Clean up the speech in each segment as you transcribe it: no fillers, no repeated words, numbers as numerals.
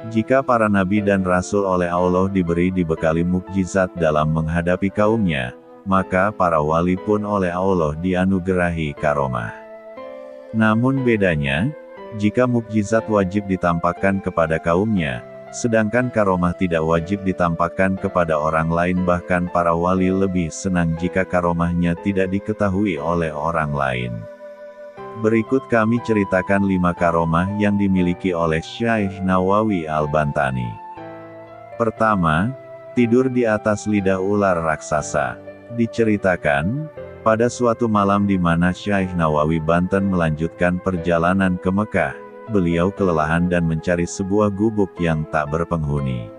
Jika para nabi dan rasul oleh Allah dibekali mukjizat dalam menghadapi kaumnya, maka para wali pun oleh Allah dianugerahi karomah. Namun bedanya, jika mukjizat wajib ditampakkan kepada kaumnya, sedangkan karomah tidak wajib ditampakkan kepada orang lain, bahkan para wali lebih senang jika karomahnya tidak diketahui oleh orang lain. Berikut kami ceritakan 5 karomah yang dimiliki oleh Syekh Nawawi Al-Bantani. Pertama, tidur di atas lidah ular raksasa. Diceritakan, pada suatu malam di mana Syekh Nawawi Banten melanjutkan perjalanan ke Mekah, beliau kelelahan dan mencari sebuah gubuk yang tak berpenghuni.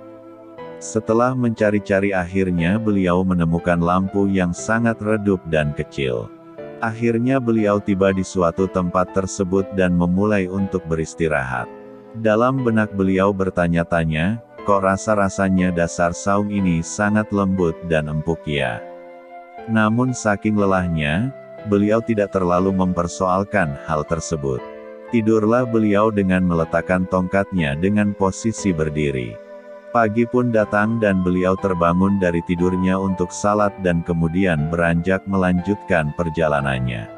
Setelah mencari-cari akhirnya beliau menemukan lampu yang sangat redup dan kecil. Akhirnya beliau tiba di suatu tempat tersebut dan memulai untuk beristirahat. Dalam benak beliau bertanya-tanya, kok rasa-rasanya dasar saung ini sangat lembut dan empuk ya? Namun saking lelahnya, beliau tidak terlalu mempersoalkan hal tersebut. Tidurlah beliau dengan meletakkan tongkatnya dengan posisi berdiri. Pagi pun datang dan beliau terbangun dari tidurnya untuk salat dan kemudian beranjak melanjutkan perjalanannya.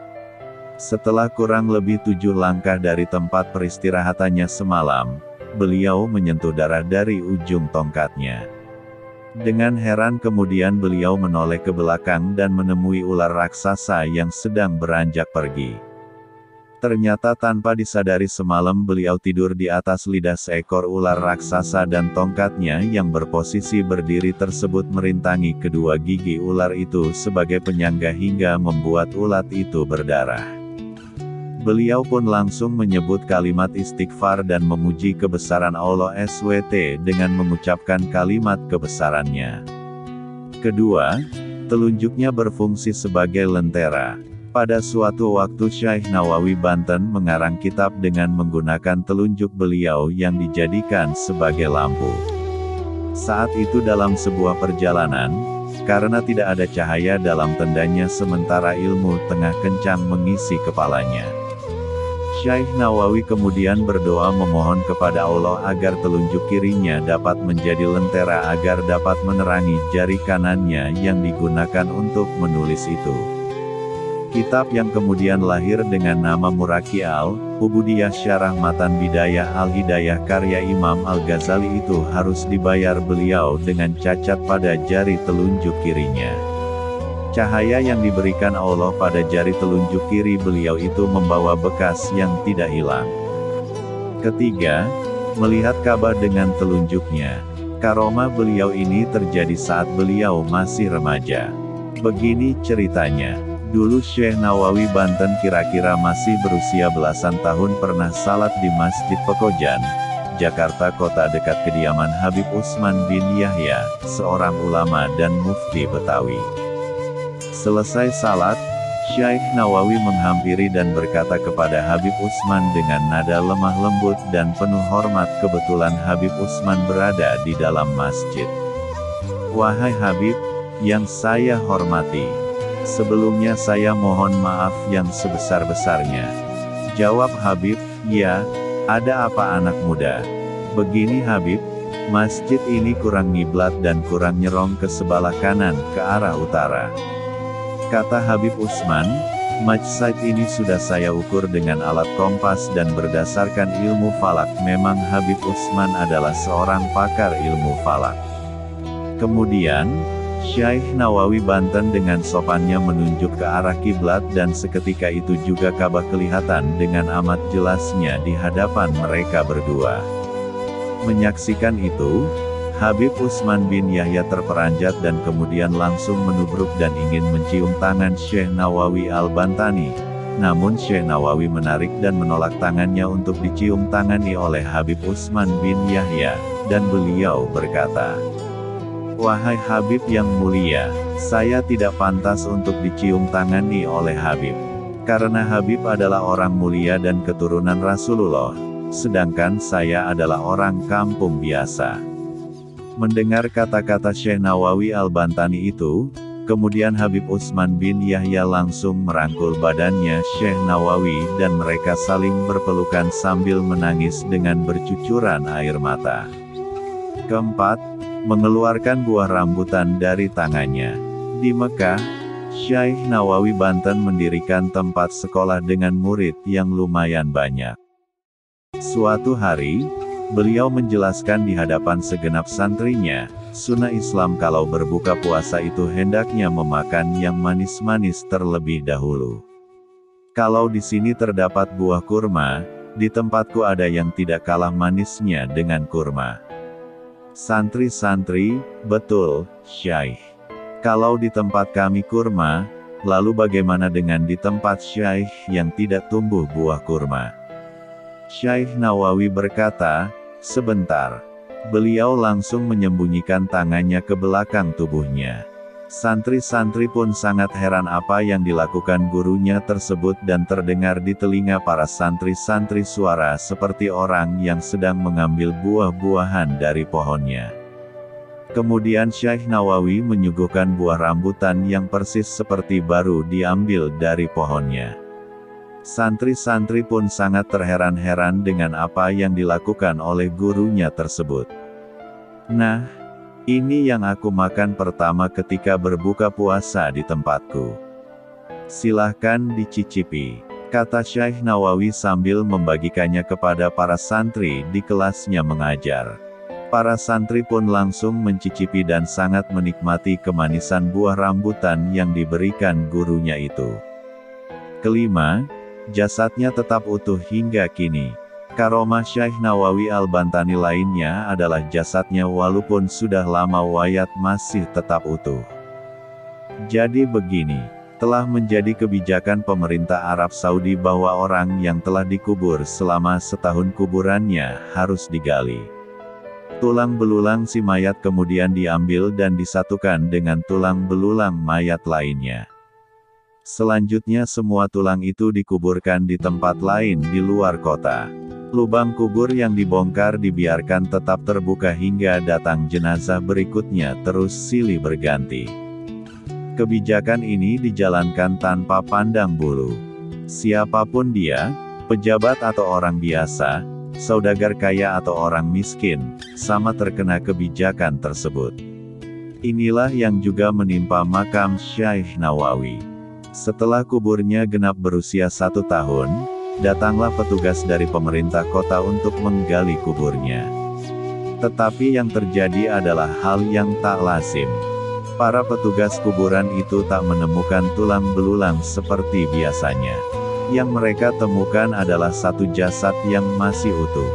Setelah kurang lebih 7 langkah dari tempat peristirahatannya semalam, beliau menyentuh darah dari ujung tongkatnya. Dengan heran kemudian beliau menoleh ke belakang dan menemui ular raksasa yang sedang beranjak pergi. Ternyata tanpa disadari semalam beliau tidur di atas lidah seekor ular raksasa dan tongkatnya yang berposisi berdiri tersebut merintangi kedua gigi ular itu sebagai penyangga hingga membuat ulat itu berdarah. Beliau pun langsung menyebut kalimat istighfar dan memuji kebesaran Allah SWT dengan mengucapkan kalimat kebesarannya. Kedua, telunjuknya berfungsi sebagai lentera. Pada suatu waktu Syekh Nawawi Banten mengarang kitab dengan menggunakan telunjuk beliau yang dijadikan sebagai lampu. Saat itu dalam sebuah perjalanan, karena tidak ada cahaya dalam tendanya sementara ilmu tengah kencang mengisi kepalanya. Syekh Nawawi kemudian berdoa memohon kepada Allah agar telunjuk kirinya dapat menjadi lentera agar dapat menerangi jari kanannya yang digunakan untuk menulis itu. Kitab yang kemudian lahir dengan nama Muraqi al-Ubudiyah Syarah Matan Bidayah Al-Hidayah karya Imam Al-Ghazali itu harus dibayar beliau dengan cacat pada jari telunjuk kirinya. Cahaya yang diberikan Allah pada jari telunjuk kiri beliau itu membawa bekas yang tidak hilang. Ketiga, melihat Ka'bah dengan telunjuknya. Karomah beliau ini terjadi saat beliau masih remaja. Begini ceritanya. Dulu Syekh Nawawi Banten kira-kira masih berusia belasan tahun pernah salat di Masjid Pekojan, Jakarta Kota dekat kediaman Habib Utsman bin Yahya, seorang ulama dan mufti Betawi. Selesai salat, Syekh Nawawi menghampiri dan berkata kepada Habib Utsman dengan nada lemah lembut dan penuh hormat, kebetulan Habib Utsman berada di dalam masjid. "Wahai Habib, yang saya hormati, sebelumnya saya mohon maaf yang sebesar-besarnya." Jawab Habib, "Ya, ada apa anak muda?" "Begini Habib, masjid ini kurang ngiblat dan kurang nyerong ke sebelah kanan, ke arah utara." Kata Habib Utsman, "Masjid ini sudah saya ukur dengan alat kompas dan berdasarkan ilmu falak." Memang Habib Utsman adalah seorang pakar ilmu falak. Kemudian, Syekh Nawawi Banten dengan sopannya menunjuk ke arah kiblat dan seketika itu juga Ka'bah kelihatan dengan amat jelasnya di hadapan mereka berdua. Menyaksikan itu, Habib Utsman bin Yahya terperanjat dan kemudian langsung menubruk dan ingin mencium tangan Syekh Nawawi Al-Bantani. Namun Syekh Nawawi menarik dan menolak tangannya untuk dicium tangani oleh Habib Utsman bin Yahya, dan beliau berkata, "Wahai Habib yang mulia, saya tidak pantas untuk dicium tangani oleh Habib. Karena Habib adalah orang mulia dan keturunan Rasulullah, sedangkan saya adalah orang kampung biasa." Mendengar kata-kata Syekh Nawawi Al-Bantani itu, kemudian Habib Utsman bin Yahya langsung merangkul badannya Syekh Nawawi dan mereka saling berpelukan sambil menangis dengan bercucuran air mata. Keempat, mengeluarkan buah rambutan dari tangannya. Di Mekah, Syekh Nawawi Banten mendirikan tempat sekolah dengan murid yang lumayan banyak. Suatu hari, beliau menjelaskan di hadapan segenap santrinya, sunnah Islam kalau berbuka puasa itu hendaknya memakan yang manis-manis terlebih dahulu. Kalau di sini terdapat buah kurma, di tempatku ada yang tidak kalah manisnya dengan kurma. Santri-santri, betul, Syekh. Kalau di tempat kami kurma, lalu bagaimana dengan di tempat Syekh yang tidak tumbuh buah kurma? Syekh Nawawi berkata, sebentar. Beliau langsung menyembunyikan tangannya ke belakang tubuhnya. Santri-santri pun sangat heran apa yang dilakukan gurunya tersebut dan terdengar di telinga para santri-santri suara seperti orang yang sedang mengambil buah-buahan dari pohonnya. Kemudian Syekh Nawawi menyuguhkan buah rambutan yang persis seperti baru diambil dari pohonnya. Santri-santri pun sangat terheran-heran dengan apa yang dilakukan oleh gurunya tersebut. Nah, ini yang aku makan pertama ketika berbuka puasa di tempatku. Silahkan dicicipi, kata Syekh Nawawi sambil membagikannya kepada para santri di kelasnya mengajar. Para santri pun langsung mencicipi dan sangat menikmati kemanisan buah rambutan yang diberikan gurunya itu. Kelima, jasadnya tetap utuh hingga kini. Karomah Syekh Nawawi Al-Bantani lainnya adalah jasadnya walaupun sudah lama wayat masih tetap utuh. Jadi begini, telah menjadi kebijakan pemerintah Arab Saudi bahwa orang yang telah dikubur selama setahun kuburannya harus digali. Tulang belulang si mayat kemudian diambil dan disatukan dengan tulang belulang mayat lainnya. Selanjutnya semua tulang itu dikuburkan di tempat lain di luar kota. Lubang kubur yang dibongkar dibiarkan tetap terbuka hingga datang jenazah berikutnya terus silih berganti. Kebijakan ini dijalankan tanpa pandang bulu. Siapapun dia, pejabat atau orang biasa, saudagar kaya atau orang miskin, sama terkena kebijakan tersebut. Inilah yang juga menimpa makam Syekh Nawawi. Setelah kuburnya genap berusia 1 tahun, datanglah petugas dari pemerintah kota untuk menggali kuburnya. Tetapi yang terjadi adalah hal yang tak lazim. Para petugas kuburan itu tak menemukan tulang belulang seperti biasanya. Yang mereka temukan adalah satu jasad yang masih utuh.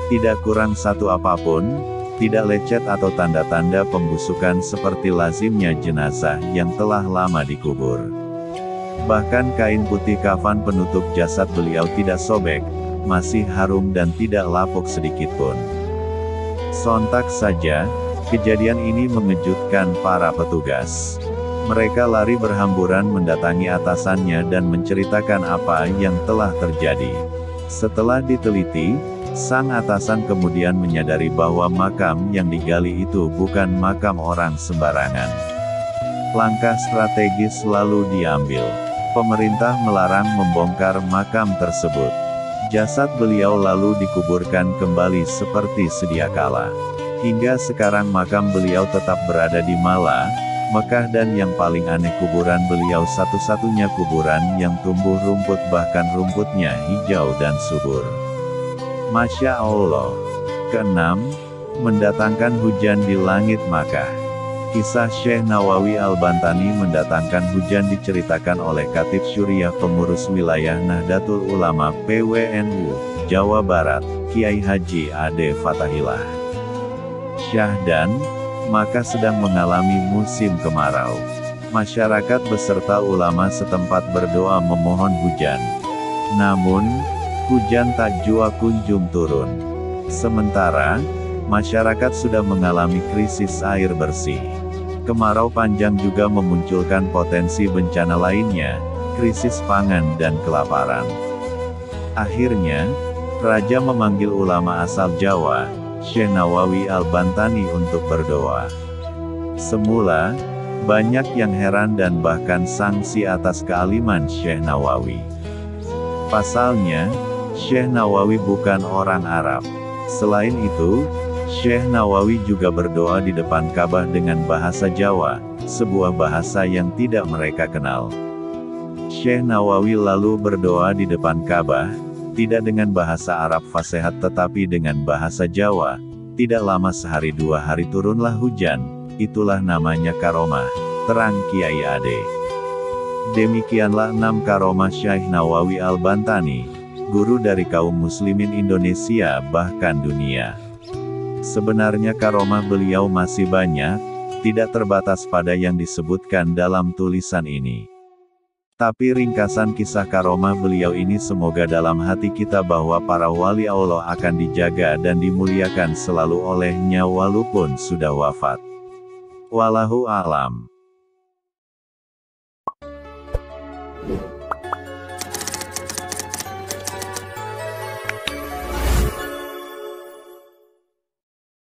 Tidak kurang satu apapun, tidak lecet atau tanda-tanda pembusukan seperti lazimnya jenazah yang telah lama dikubur. Bahkan kain putih kafan penutup jasad beliau tidak sobek, masih harum dan tidak lapuk sedikitpun. Sontak saja, kejadian ini mengejutkan para petugas. Mereka lari berhamburan mendatangi atasannya dan menceritakan apa yang telah terjadi. Setelah diteliti, sang atasan kemudian menyadari bahwa makam yang digali itu bukan makam orang sembarangan. Langkah strategis lalu diambil. Pemerintah melarang membongkar makam tersebut. Jasad beliau lalu dikuburkan kembali seperti sedia kala. Hingga sekarang makam beliau tetap berada di Mala, Mekah, dan yang paling aneh kuburan beliau satu-satunya kuburan yang tumbuh rumput, bahkan rumputnya hijau dan subur. Masya Allah. Keenam, mendatangkan hujan di langit Makkah. Kisah Syekh Nawawi Al-Bantani mendatangkan hujan diceritakan oleh Khatib Syuriah pengurus wilayah Nahdlatul Ulama PWNU, Jawa Barat, Kiai Haji Ade Fatahillah. Syahdan, Makkah sedang mengalami musim kemarau. Masyarakat beserta ulama setempat berdoa memohon hujan. Namun, hujan tak jua kunjung turun. Sementara, masyarakat sudah mengalami krisis air bersih. Kemarau panjang juga memunculkan potensi bencana lainnya, krisis pangan dan kelaparan. Akhirnya, Raja memanggil ulama asal Jawa, Syekh Nawawi Al-Bantani untuk berdoa. Semula, banyak yang heran dan bahkan sangsi atas kealiman Syekh Nawawi. Pasalnya, Syekh Nawawi bukan orang Arab. Selain itu, Syekh Nawawi juga berdoa di depan Ka'bah dengan bahasa Jawa, sebuah bahasa yang tidak mereka kenal. Syekh Nawawi lalu berdoa di depan Ka'bah, tidak dengan bahasa Arab fasihat tetapi dengan bahasa Jawa. Tidak lama sehari dua hari turunlah hujan, itulah namanya karomah, terang Kiai Ade. Demikianlah 6 karomah Syekh Nawawi Al-Bantani, guru dari kaum muslimin Indonesia bahkan dunia. Sebenarnya karomah beliau masih banyak, tidak terbatas pada yang disebutkan dalam tulisan ini. Tapi ringkasan kisah karomah beliau ini semoga dalam hati kita bahwa para wali Allah akan dijaga dan dimuliakan selalu olehnya walaupun sudah wafat. Wallahu a'lam.